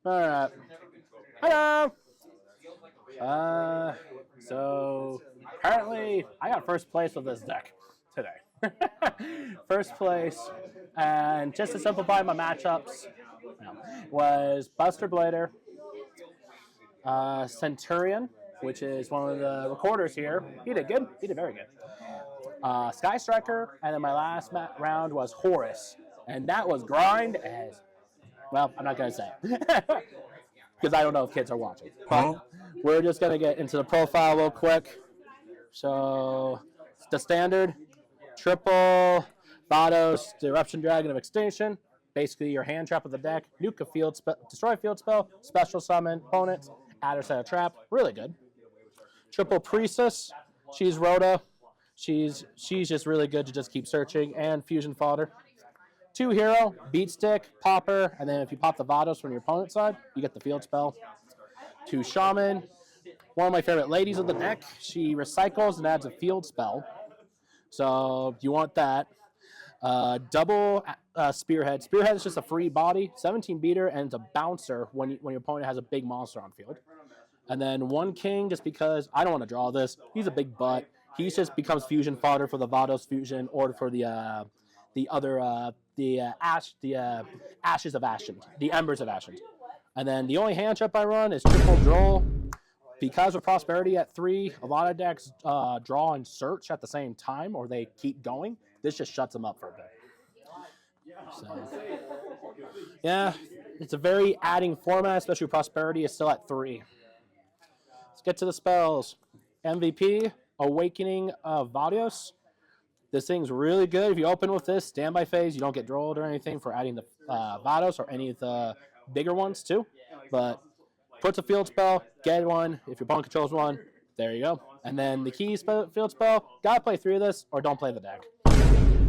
Alright. Hello! So apparently I got first place with this deck today. First place, and just to simplify my matchups, was Buster Blader, Centurion, which is one of the recorders here. He did good. He did very good. Sky Striker, and then my last round was Horus, and that was grind as well. I'm not gonna say because I don't know if kids are watching. But we're just gonna get into the profile real quick. So the standard triple Vados, the Eruption Dragon of Extinction. Basically, your hand trap of the deck. Nuke a field destroy a field spell. Special summon opponents. Add or set a trap. Really good. Triple Priestess. She's Rhoda. She's just really good to just keep searching. And Fusion Fodder. 2 hero, Beat Stick, Popper, and then if you pop the Vados from your opponent's side, you get the field spell. 2 Shaman. One of my favorite ladies of the deck. She recycles and adds a field spell. So you want that. Double Spearhead. Spearhead is just a free body, 17 beater, and it's a bouncer when your opponent has a big monster on field. And then 1 King, just because I don't want to draw this. He's a big butt. He just becomes fusion fodder for the Vados fusion or for the Ashes of Ashened, the Embers of Ashened. And then the only hand trap I run is triple Droll. Because of Prosperity at 3, a lot of decks draw and search at the same time, or they keep going. This just shuts them up for a bit. So, yeah, it's a very adding format, especially Prosperity is still at 3. Let's get to the spells. MVP, Awakening of Vadios. This thing's really good. If you open with this standby phase, you don't get drolled or anything for adding the Vados or any of the bigger ones too. But puts a field spell, get one. If your opponent controls one, there you go. And then the key field spell, gotta play 3 of this or don't play the deck.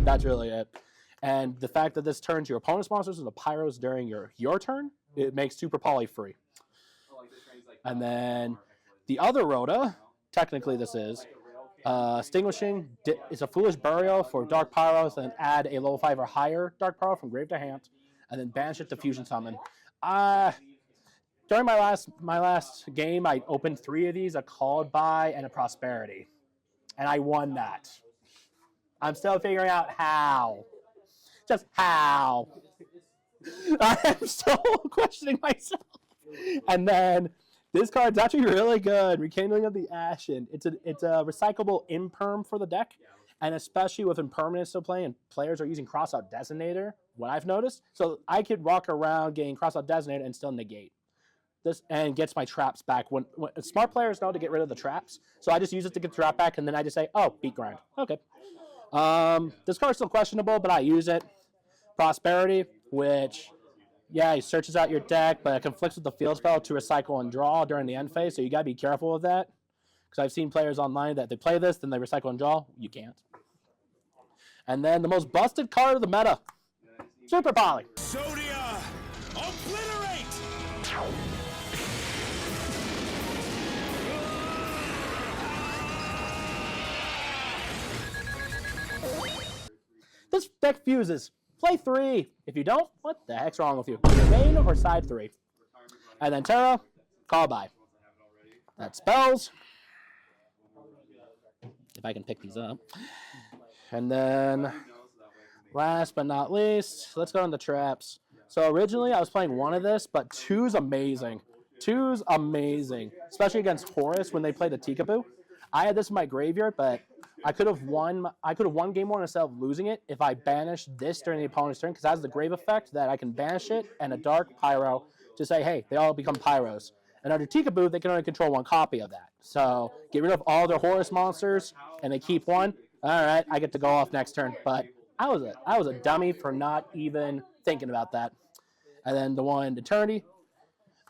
That's really it. And the fact that this turns your opponent's monsters into pyros during your turn, it makes Super Poly free. And then the other Rhoda, technically this is, Extinguishing is a Foolish Burial for Dark Pyros, and add a level 5 or higher Dark Pyro from grave to hand, and then banish it to Fusion Summon. During my last game, I opened 3 of these, a Called By and a Prosperity, and I won that. I'm still figuring out how. Just how. I am still questioning myself. And then this card's actually really good. Rekindling of the Ashen. It's a recyclable imperm for the deck, and especially with impermanence still playing and players are using Crossout Designator, what I've noticed. So I could walk around getting Crossout Designator and still negate this, and gets my traps back. When smart players know to get rid of the traps, so I just use it to get the trap back, and then I just say, oh, beat grind. Okay. This card's still questionable, but I use it. Prosperity, which, yeah, he searches out your deck, but it conflicts with the field spell to recycle and draw during the end phase, so you got to be careful with that. Because I've seen players online that they play this, then they recycle and draw. You can't. And then the most busted card of the meta, Super Poly. Sodia, obliterate! This deck fuses. Play 3. If you don't, what the heck's wrong with you? Main or side 3. And then Terra, Call By. That spells. If I can pick these up. And then, last but not least, let's go into traps. So originally I was playing 1 of this, but 2's amazing. 2's amazing. Especially against Horus when they play the Tikaboo. I had this in my graveyard, but I could have won game 1 instead of losing it if I banished this during the opponent's turn, because it has the grave effect that I can banish it and a dark pyro to say, hey, they all become pyros. And under Tikaboo, they can only control 1 copy of that. So get rid of all their Horus monsters, and they keep 1. All right, I get to go off next turn. But I was a dummy for not even thinking about that. And then the one Eternity.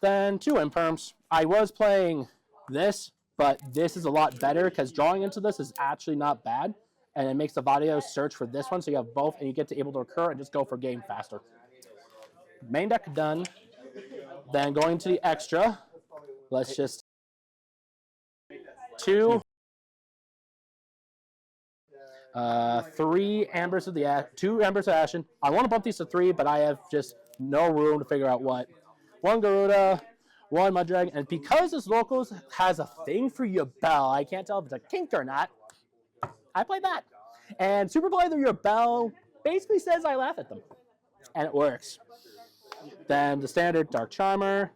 Then 2 Imperms. I was playing this, but this is a lot better because drawing into this is actually not bad. And it makes the Vadio search for this one, so you have both, and you get to able to recur and just go for game faster. Main deck done. Then going to the extra. Let's just 2, 3 Ambers of the 2 Ambers of Ashen. I want to bump these to 3, but I have just no room to figure out what. 1 Garuda, 1 Mudragon, and because this locals has a thing for Yubel, I can't tell if it's a kink or not. I played that, and Super Play the Yubel basically says I laugh at them, and it works. Then the standard Dark Charmer,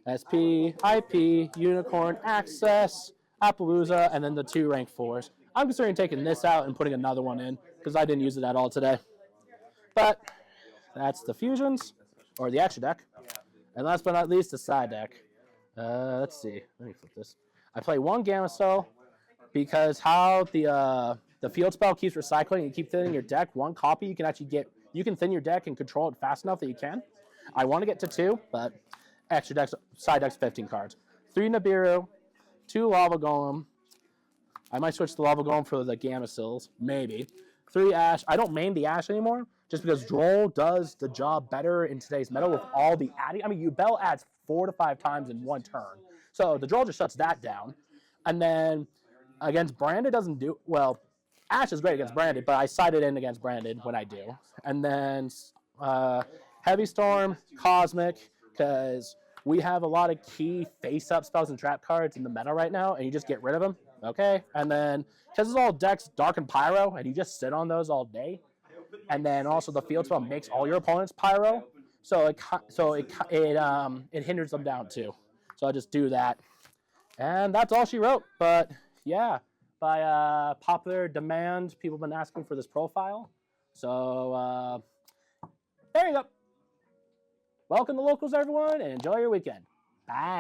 SP, IP, Unicorn, Access, Appaloosa, and then the 2 rank 4s. I'm considering taking this out and putting another one in because I didn't use it at all today. But that's the fusions, or the extra deck. And last but not least, the side deck. Let's see. Let me flip this. I play 1 Gamma Cell because how the field spell keeps recycling and you keep thinning your deck. 1 copy you can actually get. You can thin your deck and control it fast enough that you can. I want to get to 2, but extra decks, side decks, 15 cards. 3 Nibiru, 2 Lava Golem. I might switch the Lava Golem for the Gamma Sills, maybe. 3 Ash. I don't main the Ash anymore, just because Droll does the job better in today's meta with all the adding. I mean, Yubel adds 4 to 5 times in 1 turn. So the Droll just shuts that down. And then against Branded doesn't do, well, Ash is great against Branded, but I sided in against Branded when I do. And then Heavy Storm, Cosmic, because we have a lot of key face-up spells and trap cards in the meta right now, and you just get rid of them. Okay? And then, because it's all decks, Dark and Pyro, and you just sit on those all day. And then also the field spell makes all your opponents Pyro, so it hinders them down too. So I just do that. And that's all she wrote. But yeah, by popular demand, people have been asking for this profile. So there you go. Welcome to Locals, everyone, and enjoy your weekend. Bye.